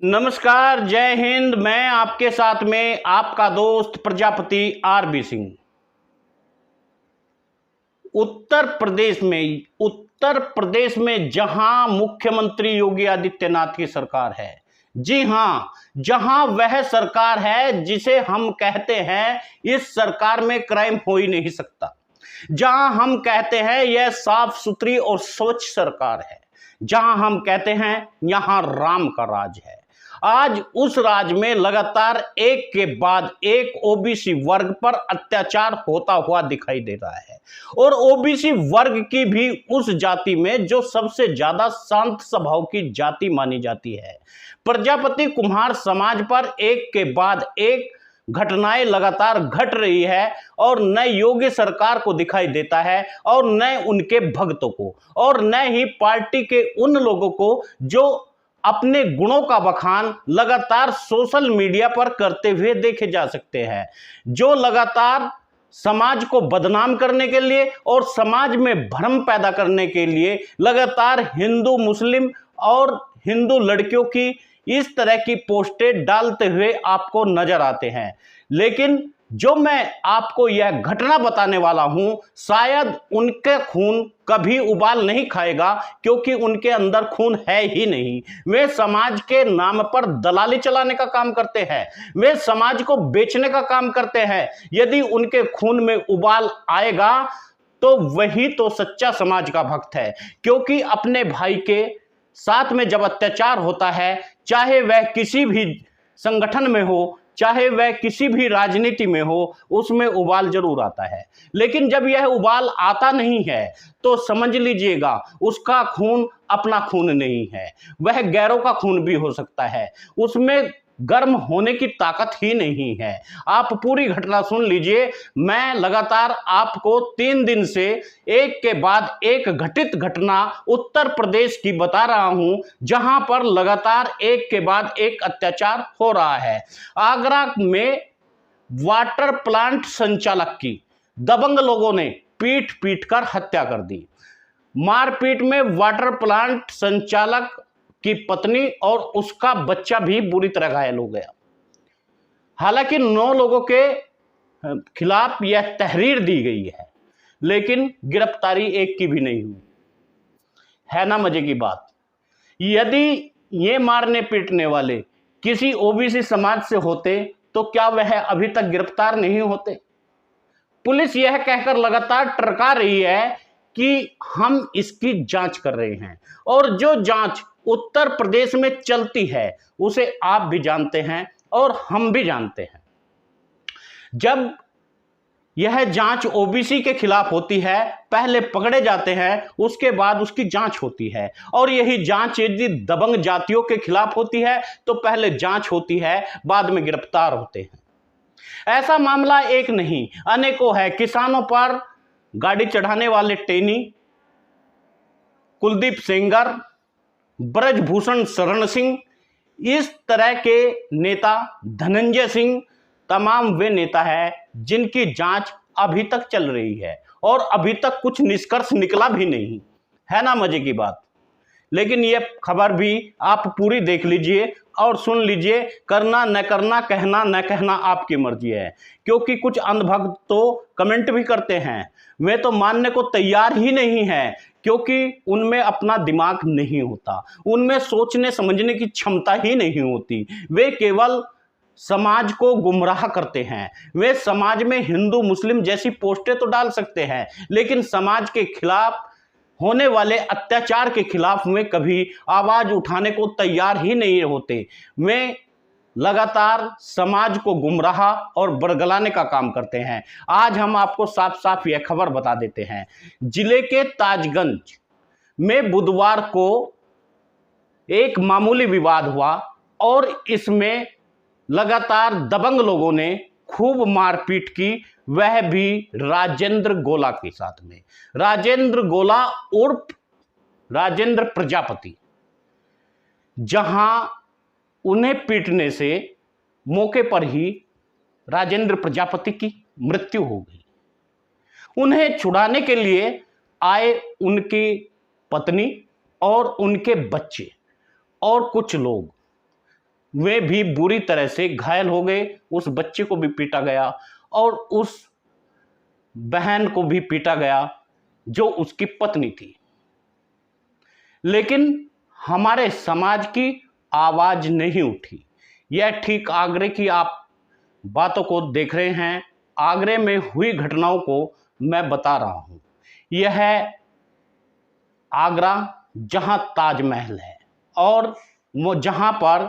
नमस्कार, जय हिंद। मैं आपके साथ में आपका दोस्त प्रजापति आरबी सिंह। उत्तर प्रदेश में जहां मुख्यमंत्री योगी आदित्यनाथ की सरकार है, जी हां, जहां वह सरकार है जिसे हम कहते हैं इस सरकार में क्राइम हो ही नहीं सकता, जहां हम कहते हैं यह साफ सुथरी और स्वच्छ सरकार है, जहां हम कहते हैं यहां राम का राज है। आज उस राज में लगातार एक के बाद एक ओबीसी वर्ग पर अत्याचार होता हुआ दिखाई दे रहा है, और ओबीसी वर्ग की भी उस जाति में जो सबसे ज्यादा शांत स्वभाव की जाति मानी जाती है। प्रजापति कुम्हार समाज पर एक के बाद एक घटनाएं लगातार घट रही है, और न योगी सरकार को दिखाई देता है और न उनके भक्तों को, और न ही पार्टी के उन लोगों को जो अपने गुणों का बखान लगातार सोशल मीडिया पर करते हुए देखे जा सकते हैं, जो लगातार समाज को बदनाम करने के लिए और समाज में भ्रम पैदा करने के लिए लगातार हिंदू मुस्लिम और हिंदू लड़कियों की इस तरह की पोस्टें डालते हुए आपको नजर आते हैं। लेकिन जो मैं आपको यह घटना बताने वाला हूं, शायद उनके खून कभी उबाल नहीं खाएगा, क्योंकि उनके अंदर खून है ही नहीं। वे समाज के नाम पर दलाली चलाने का काम करते हैं, वे समाज को बेचने का काम करते हैं। यदि उनके खून में उबाल आएगा तो वही तो सच्चा समाज का भक्त है, क्योंकि अपने भाई के साथ में जब अत्याचार होता है, चाहे वह किसी भी संगठन में हो, चाहे वह किसी भी राजनीति में हो, उसमें उबाल जरूर आता है। लेकिन जब यह उबाल आता नहीं है तो समझ लीजिएगा उसका खून अपना खून नहीं है, वह गैरों का खून भी हो सकता है, उसमें गर्म होने की ताकत ही नहीं है। आप पूरी घटना सुन लीजिए। मैं लगातार आपको 3 दिन से एक के बाद एक घटित घटना उत्तर प्रदेश की बता रहा हूं, जहां पर लगातार एक के बाद एक अत्याचार हो रहा है। आगरा में वाटर प्लांट संचालक की दबंग लोगों ने पीट पीट कर हत्या कर दी। मारपीट में वाटर प्लांट संचालक की पत्नी और उसका बच्चा भी बुरी तरह घायल हो गया। हालांकि 9 लोगों के खिलाफ यह तहरीर दी गई है, लेकिन गिरफ्तारी एक की भी नहीं हुई है। ना मजे की बात, यदि ये मारने पीटने वाले किसी ओबीसी समाज से होते तो क्या वह अभी तक गिरफ्तार नहीं होते? पुलिस यह कहकर लगातार टरका रही है कि हम इसकी जांच कर रहे हैं, और जो जांच उत्तर प्रदेश में चलती है उसे आप भी जानते हैं और हम भी जानते हैं। जब यह जांच ओबीसी के खिलाफ होती है, पहले पकड़े जाते हैं, उसके बाद उसकी जांच होती है, और यही जांच यदि दबंग जातियों के खिलाफ होती है तो पहले जांच होती है, बाद में गिरफ्तार होते हैं। ऐसा मामला एक नहीं अनेकों है। किसानों पर गाड़ी चढ़ाने वाले टेनी, कुलदीप सेंगर, ब्रजभूषण शरण सिंह, इस तरह के नेता, धनंजय सिंह, तमाम वे नेता हैं जिनकी जांच अभी तक चल रही है और अभी तक कुछ निष्कर्ष निकला भी नहीं है। ना मजे की बात। लेकिन यह खबर भी आप पूरी देख लीजिए और सुन लीजिए। करना न करना, कहना न कहना आपकी मर्जी है, क्योंकि कुछ अंधभक्त तो कमेंट भी करते हैं, वे तो मानने को तैयार ही नहीं है, क्योंकि उनमें अपना दिमाग नहीं होता, उनमें सोचने समझने की क्षमता ही नहीं होती। वे केवल समाज को गुमराह करते हैं। वे समाज में हिंदू मुस्लिम जैसी पोस्टें तो डाल सकते हैं, लेकिन समाज के खिलाफ होने वाले अत्याचार के खिलाफ वे कभी आवाज उठाने को तैयार ही नहीं होते। वे लगातार समाज को गुमराह और बरगलाने का काम करते हैं। आज हम आपको साफ साफ यह खबर बता देते हैं। जिले के ताजगंज में बुधवार को एक मामूली विवाद हुआ, और इसमें लगातार दबंग लोगों ने खूब मारपीट की, वह भी राजेंद्र गोला के साथ में। राजेंद्र गोला उर्फ राजेंद्र प्रजापति, जहां उन्हें पीटने से मौके पर ही राजेंद्र प्रजापति की मृत्यु हो गई। उन्हें छुड़ाने के लिए आए उनकी पत्नी और उनके बच्चे और कुछ लोग वे भी बुरी तरह से घायल हो गए। उस बच्चे को भी पीटा गया और उस बहन को भी पीटा गया जो उसकी पत्नी थी। लेकिन हमारे समाज की आवाज नहीं उठी। यह ठीक आगरे की आप बातों को देख रहे हैं। आगरे में हुई घटनाओं को मैं बता रहा हूं। यह है आगरा, जहां ताजमहल है और वो जहां पर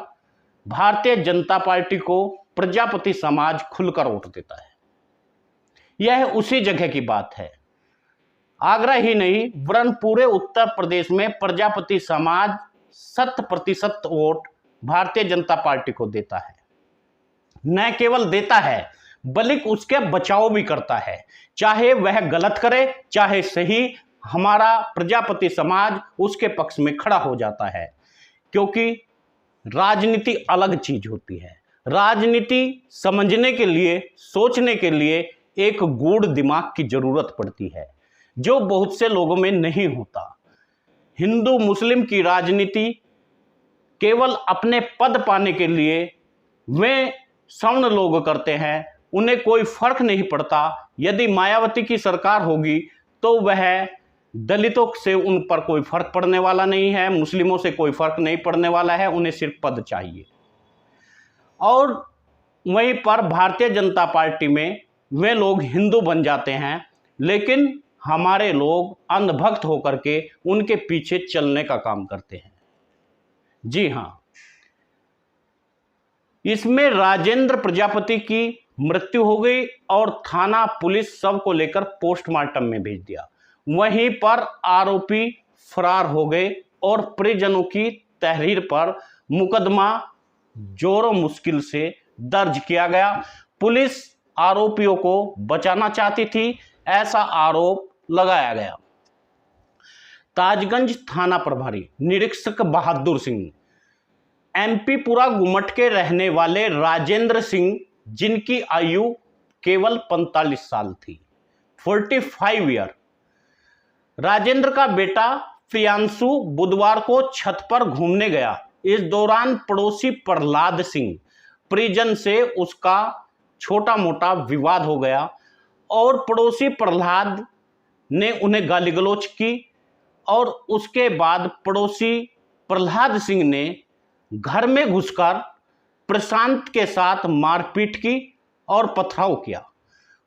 भारतीय जनता पार्टी को प्रजापति समाज खुलकर वोट देता है। यह उसी जगह की बात है। आगरा ही नहीं वरन पूरे उत्तर प्रदेश में प्रजापति समाज 100% वोट भारतीय जनता पार्टी को देता है। न केवल देता है बल्कि उसके बचाव भी करता है। चाहे वह गलत करे चाहे सही, हमारा प्रजापति समाज उसके पक्ष में खड़ा हो जाता है। क्योंकि राजनीति अलग चीज होती है। राजनीति समझने के लिए, सोचने के लिए एक गूढ़ दिमाग की जरूरत पड़ती है, जो बहुत से लोगों में नहीं होता। हिंदू मुस्लिम की राजनीति केवल अपने पद पाने के लिए वे सवर्ण लोग करते हैं। उन्हें कोई फर्क नहीं पड़ता। यदि मायावती की सरकार होगी तो वह दलितों से उन पर कोई फर्क पड़ने वाला नहीं है, मुस्लिमों से कोई फर्क नहीं पड़ने वाला है। उन्हें सिर्फ पद चाहिए। और वहीं पर भारतीय जनता पार्टी में वे लोग हिंदू बन जाते हैं, लेकिन हमारे लोग अंधभक्त होकर के उनके पीछे चलने का काम करते हैं। जी हां, इसमें राजेंद्र प्रजापति की मृत्यु हो गई और थाना पुलिस सब को लेकर पोस्टमार्टम में भेज दिया। वहीं पर आरोपी फरार हो गए और परिजनों की तहरीर पर मुकदमा जोरों मुश्किल से दर्ज किया गया। पुलिस आरोपियों को बचाना चाहती थी, ऐसा आरोप लगाया गया। ताजगंज थाना प्रभारी निरीक्षक बहादुर सिंह, एमपी पुरा गुमट के रहने वाले राजेंद्र सिंह, जिनकी आयु केवल 45 साल थी, 45 ईयर। राजेंद्र का बेटा प्रियांशु बुधवार को छत पर घूमने गया। इस दौरान पड़ोसी प्रहलाद सिंह परिजन से उसका छोटा मोटा विवाद हो गया और पड़ोसी प्रहलाद ने उन्हें गाली गलौज की और उसके बाद पड़ोसी प्रहलाद सिंह ने घर में घुसकर प्रशांत के साथ मारपीट की और पथराव किया।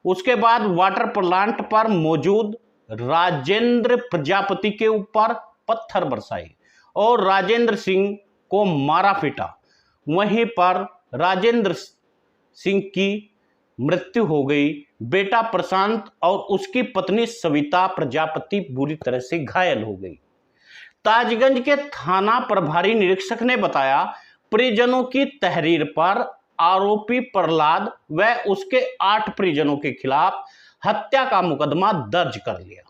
उसके बाद वाटर प्लांट पर मौजूद राजेंद्र प्रजापति के ऊपर पत्थर बरसाए और राजेंद्र सिंह को मारा पीटा। वहीं पर राजेंद्र सिंह की मृत्यु हो गई। बेटा प्रशांत और उसकी पत्नी सविता प्रजापति बुरी तरह से घायल हो गई। ताजगंज के थाना प्रभारी निरीक्षक ने बताया, परिजनों की तहरीर पर आरोपी प्रहलाद व उसके 8 परिजनों के खिलाफ हत्या का मुकदमा दर्ज कर लिया।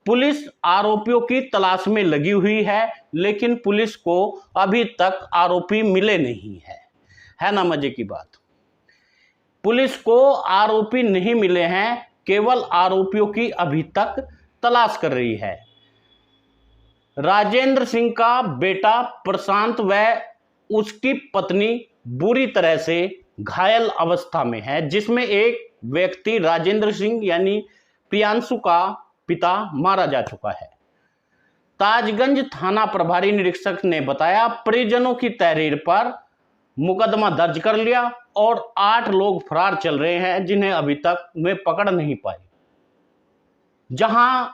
पुलिस आरोपियों की तलाश में लगी हुई है, लेकिन पुलिस को अभी तक आरोपी मिले नहीं है ना मजे की बात। पुलिस को आरोपी नहीं मिले हैं, केवल आरोपियों की अभी तक तलाश कर रही है। राजेंद्र सिंह का बेटा प्रशांत व उसकी पत्नी बुरी तरह से घायल अवस्था में है, जिसमें एक व्यक्ति राजेंद्र सिंह यानी प्रियांशु का पिता मारा जा चुका है। ताजगंज थाना प्रभारी निरीक्षक ने बताया, परिजनों की तहरीर पर मुकदमा दर्ज कर लिया और 8 लोग फरार चल रहे हैं, जिन्हें अभी तक वे पकड़ नहीं पाए। जहां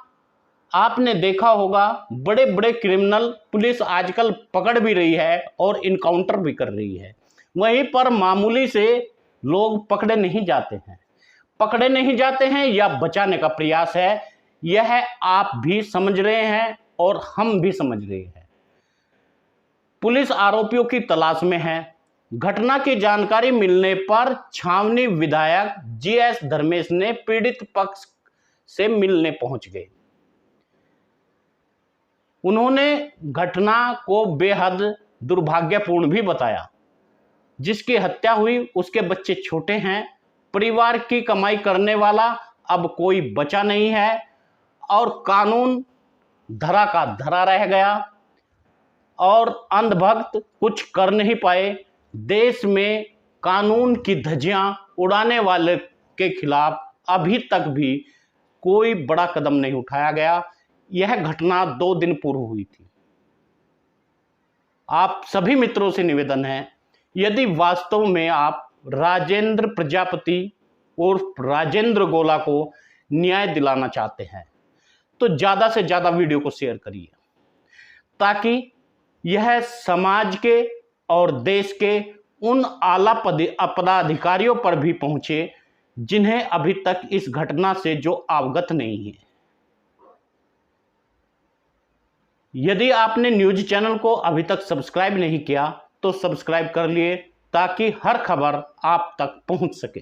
आपने देखा होगा बड़े बड़े क्रिमिनल पुलिस आजकल पकड़ भी रही है और इनकाउंटर भी कर रही है, वहीं पर मामूली से लोग पकड़े नहीं जाते हैं या बचाने का प्रयास है। यह आप भी समझ रहे हैं और हम भी समझ रहे हैं। पुलिस आरोपियों की तलाश में है। घटना की जानकारी मिलने पर छावनी विधायक जीएस धर्मेश ने पीड़ित पक्ष से मिलने पहुंच गए। उन्होंने घटना को बेहद दुर्भाग्यपूर्ण भी बताया। जिसकी हत्या हुई उसके बच्चे छोटे हैं, परिवार की कमाई करने वाला अब कोई बचा नहीं है और कानून धरा का धरा रह गया और अंधभक्त कुछ कर नहीं पाए। देश में कानून की धज्जियां उड़ाने वाले के खिलाफ अभी तक भी कोई बड़ा कदम नहीं उठाया गया। यह घटना 2 दिन पूर्व हुई थी। आप सभी मित्रों से निवेदन है, यदि वास्तव में आप राजेंद्र प्रजापति और राजेंद्र गोला को न्याय दिलाना चाहते हैं तो ज़्यादा से ज़्यादा वीडियो को शेयर करिए, ताकि यह समाज के और देश के उन आला पदाधिकारियों पर भी पहुंचे जिन्हें अभी तक इस घटना से जो अवगत नहीं है। यदि आपने न्यूज चैनल को अभी तक सब्सक्राइब नहीं किया तो सब्सक्राइब कर लिए, ताकि हर खबर आप तक पहुंच सके।